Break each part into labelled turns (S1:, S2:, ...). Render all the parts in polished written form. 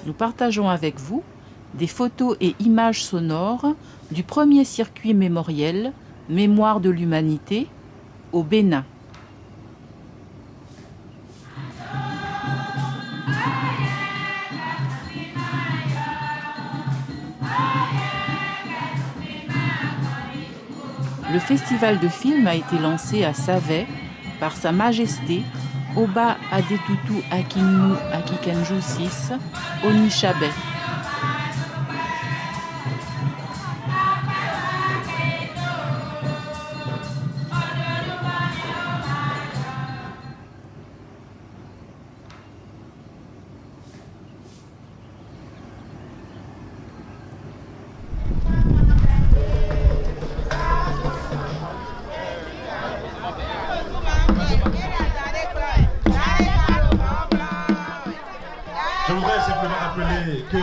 S1: Nous partageons avec vous des photos et images sonores du premier circuit mémoriel Mémoire de l'humanité au Bénin. Le festival de films a été lancé à Savet par Sa Majesté Oba Adetutu Akinmu Akikenju VI Onishabé.
S2: Je voudrais simplement rappeler que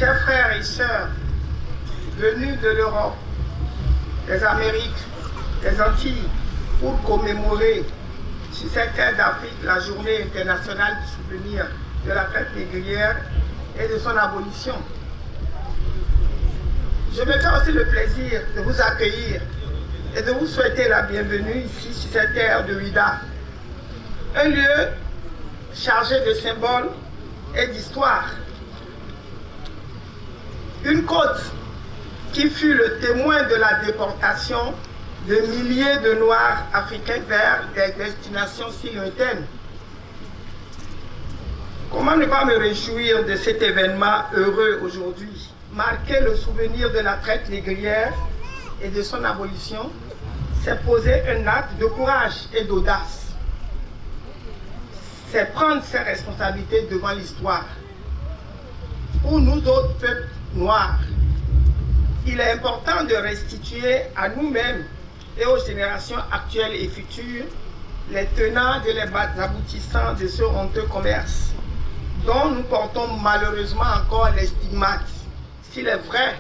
S3: chers frères et sœurs venus de l'Europe, des Amériques, des Antilles, pour commémorer sur cette terre d'Afrique la journée internationale du souvenir de la traite négrière et de son abolition. Je me fais aussi le plaisir de vous accueillir et de vous souhaiter la bienvenue ici sur cette terre de Ouida, un lieu chargé de symboles et d'histoire. Une côte qui fut le témoin de la déportation de milliers de Noirs africains vers des destinations si lointaines. Comment ne pas me réjouir de cet événement heureux aujourd'hui? Marquer le souvenir de la traite négrière et de son abolition, c'est poser un acte de courage et d'audace. C'est prendre ses responsabilités devant l'histoire. Pour nous autres peuples noirs, il est important de restituer à nous-mêmes et aux générations actuelles et futures les tenants et les aboutissants de ce honteux commerce dont nous portons malheureusement encore les stigmates. S'il est vrai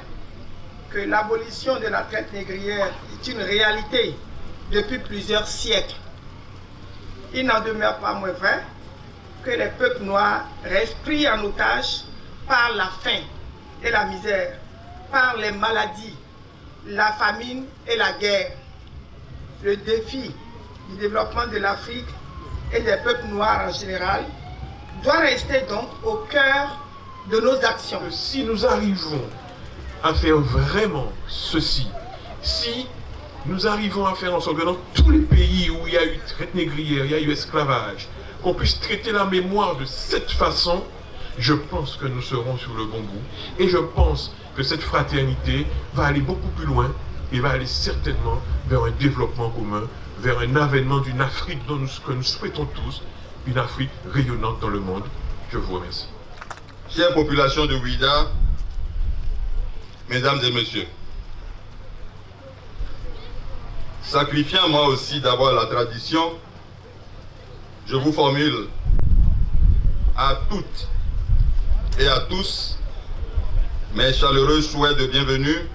S3: que l'abolition de la traite négrière est une réalité depuis plusieurs siècles, il n'en demeure pas moins vrai que les peuples noirs restent pris en otage par la faim et la misère, par les maladies, la famine et la guerre. Le défi du développement de l'Afrique et des peuples noirs en général doit rester donc au cœur de nos actions.
S2: si nous arrivons à faire vraiment ceci, si nous arrivons à faire en sorte que dans tous les pays où il y a eu traite négrière, il y a eu esclavage, qu'on puisse traiter la mémoire de cette façon, je pense que nous serons sur le bon bout. Et je pense que cette fraternité va aller beaucoup plus loin et va aller certainement vers un développement commun, vers un avènement d'une Afrique que nous souhaitons tous, une Afrique rayonnante dans le monde. Je vous remercie.
S4: Chère population de Ouidah, mesdames et messieurs, sacrifiant moi aussi d'abord la tradition, je vous formule à toutes et à tous mes chaleureux souhaits de bienvenue,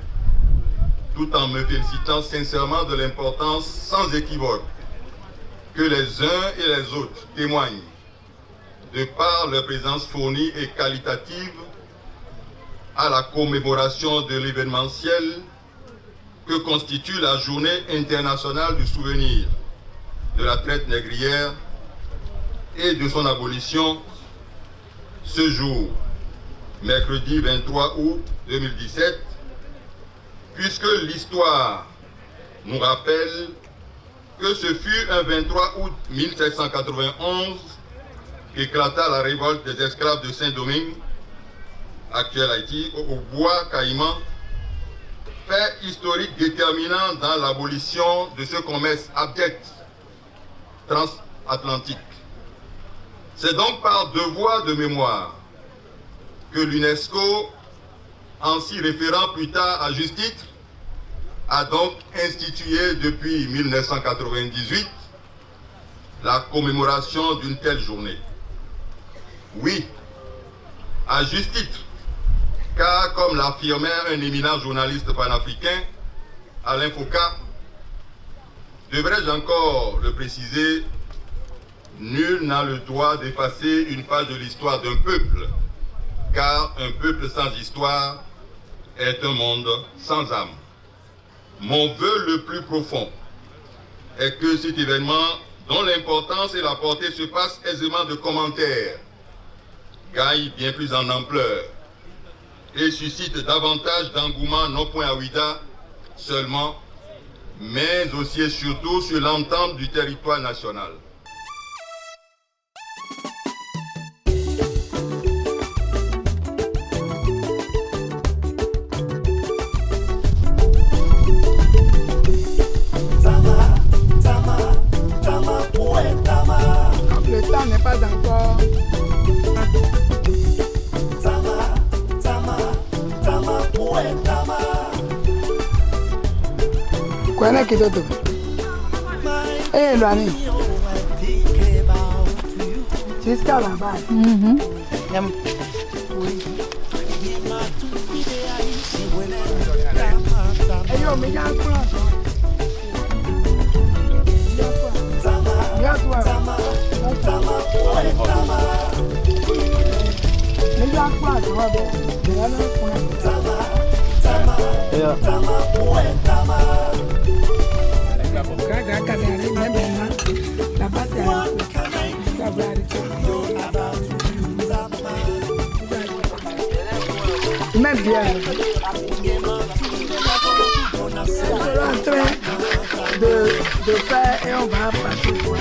S4: tout en me félicitant sincèrement de l'importance sans équivoque que les uns et les autres témoignent de par leur présence fournie et qualitative à la commémoration de l'événementiel que constitue la Journée internationale du souvenir de la traite négrière et de son abolition ce jour, mercredi 23 août 2017, puisque l'histoire nous rappelle que ce fut un 23 août 1791 qu'éclata la révolte des esclaves de Saint-Domingue, actuel Haïti, au bois Caïman, fait historique déterminant dans l'abolition de ce commerce abject transatlantique. C'est donc par devoir de mémoire que l'UNESCO, en s'y référant plus tard à juste titre, a donc institué depuis 1998 la commémoration d'une telle journée. Oui, à juste titre, car comme l'affirmait un éminent journaliste panafricain, Alain Foucault, devrais-je encore le préciser, nul n'a le droit d'effacer une page de l'histoire d'un peuple, car un peuple sans histoire est un monde sans âme. Mon vœu le plus profond est que cet événement, dont l'importance et la portée se passent aisément de commentaires, gagne bien plus en ampleur et suscite davantage d'engouement non point à Ouidah seulement, mais aussi et surtout sur l'entente du territoire national.
S3: Le temps n'est pas encore. Quoi est-ce que tu as? Eh, Loani. Jusqu'à là-bas. Oui. Eh, yo, mais il y a un plan. Même bien. C'est en train de faire et on va passer pour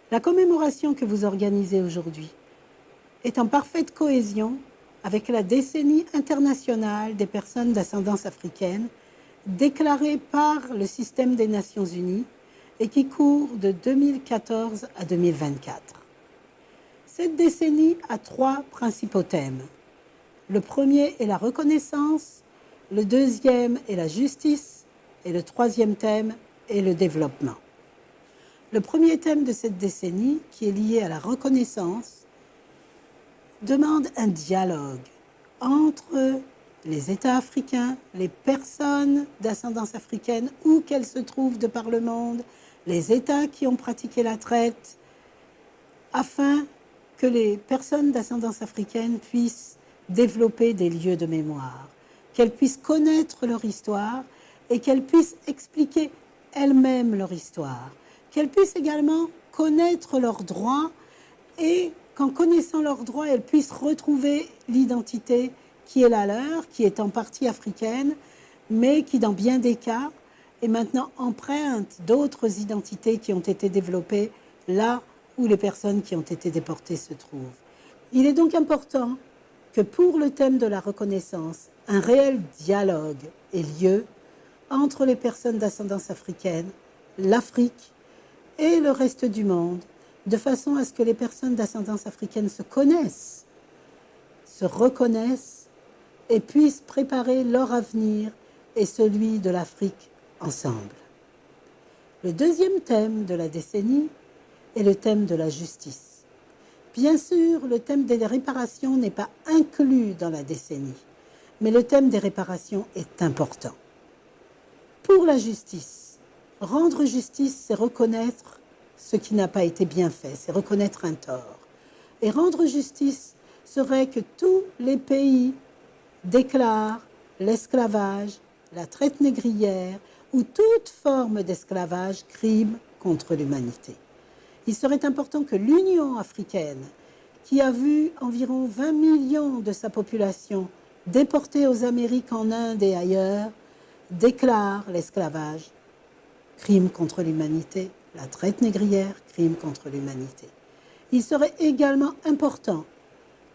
S5: La commémoration que vous organisez aujourd'hui est en parfaite cohésion avec la décennie internationale des personnes d'ascendance africaine déclarée par le système des Nations Unies et qui court de 2014 à 2024. Cette décennie a 3 principaux thèmes. Le premier est la reconnaissance, le deuxième est la justice et le troisième thème est le développement. Le premier thème de cette décennie, qui est lié à la reconnaissance, demande un dialogue entre les États africains, les personnes d'ascendance africaine, où qu'elles se trouvent de par le monde, les États qui ont pratiqué la traite, afin que les personnes d'ascendance africaine puissent développer des lieux de mémoire, qu'elles puissent connaître leur histoire et qu'elles puissent expliquer elles-mêmes leur histoire, qu'elles puissent également connaître leurs droits et qu'en connaissant leurs droits, elles puissent retrouver l'identité qui est la leur, qui est en partie africaine, mais qui, dans bien des cas, est maintenant empreinte d'autres identités qui ont été développées là où les personnes qui ont été déportées se trouvent. Il est donc important que pour le thème de la reconnaissance, un réel dialogue ait lieu entre les personnes d'ascendance africaine, l'Afrique et le reste du monde, de façon à ce que les personnes d'ascendance africaine se connaissent, se reconnaissent et puissent préparer leur avenir et celui de l'Afrique ensemble. Le deuxième thème de la décennie est le thème de la justice. Bien sûr, le thème des réparations n'est pas inclus dans la décennie, mais le thème des réparations est important. Pour la justice, rendre justice, c'est reconnaître ce qui n'a pas été bien fait, c'est reconnaître un tort. Et rendre justice serait que tous les pays déclarent l'esclavage, la traite négrière ou toute forme d'esclavage crime contre l'humanité. Il serait important que l'Union africaine, qui a vu environ 20 millions de sa population déportée aux Amériques, en Inde et ailleurs, déclare l'esclavage crime contre l'humanité, la traite négrière, crime contre l'humanité. Il serait également important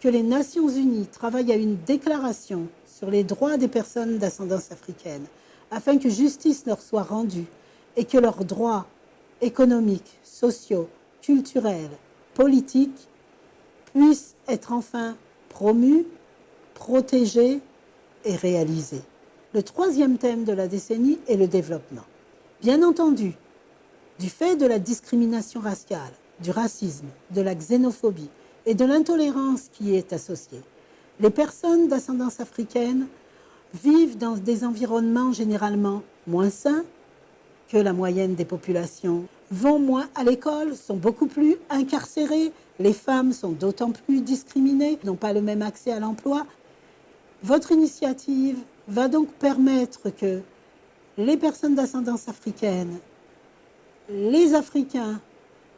S5: que les Nations Unies travaillent à une déclaration sur les droits des personnes d'ascendance africaine, afin que justice leur soit rendue et que leurs droits économiques, sociaux, culturels, politiques puissent être enfin promus, protégés et réalisés. Le troisième thème de la décennie est le développement. Bien entendu, du fait de la discrimination raciale, du racisme, de la xénophobie et de l'intolérance qui y est associée, les personnes d'ascendance africaine vivent dans des environnements généralement moins sains que la moyenne des populations, vont moins à l'école, sont beaucoup plus incarcérées, les femmes sont d'autant plus discriminées, n'ont pas le même accès à l'emploi. Votre initiative va donc permettre que les personnes d'ascendance africaine, les Africains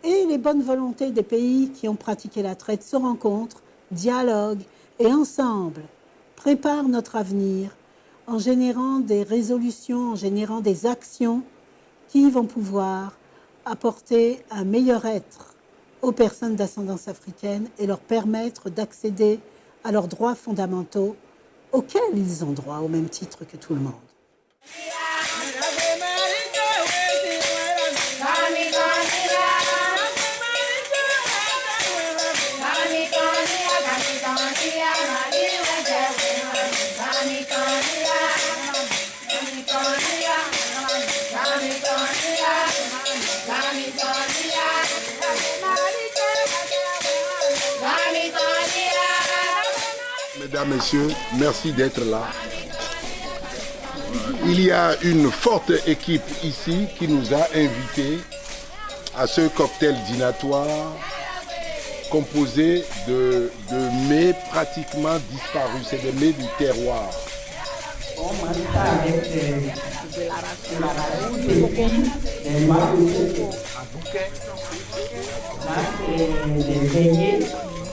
S5: et les bonnes volontés des pays qui ont pratiqué la traite se rencontrent, dialoguent et ensemble préparent notre avenir en générant des résolutions, en générant des actions qui vont pouvoir apporter un meilleur être aux personnes d'ascendance africaine et leur permettre d'accéder à leurs droits fondamentaux auxquels ils ont droit au même titre que tout le monde.
S6: Kami Mesdames, Messieurs, merci d'être là. Il y a une forte équipe ici qui nous a invités à ce cocktail dînatoire composé de mets pratiquement disparus. C'est des mets du terroir.
S3: On mange ça avec de à bouquet. Là, c'est des beignets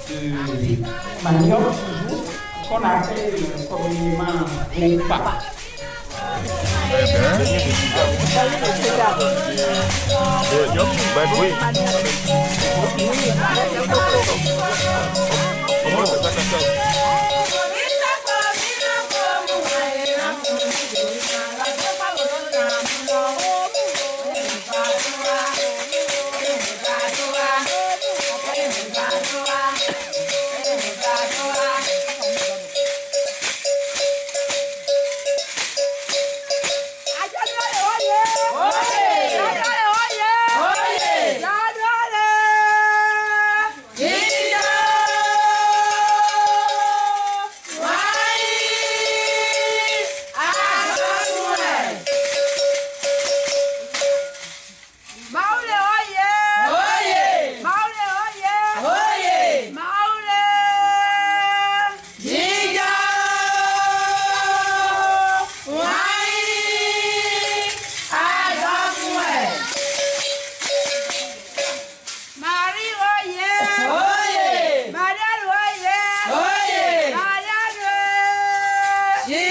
S3: de manioc toujours, qu'on appelle communément bomba.
S7: Yeah.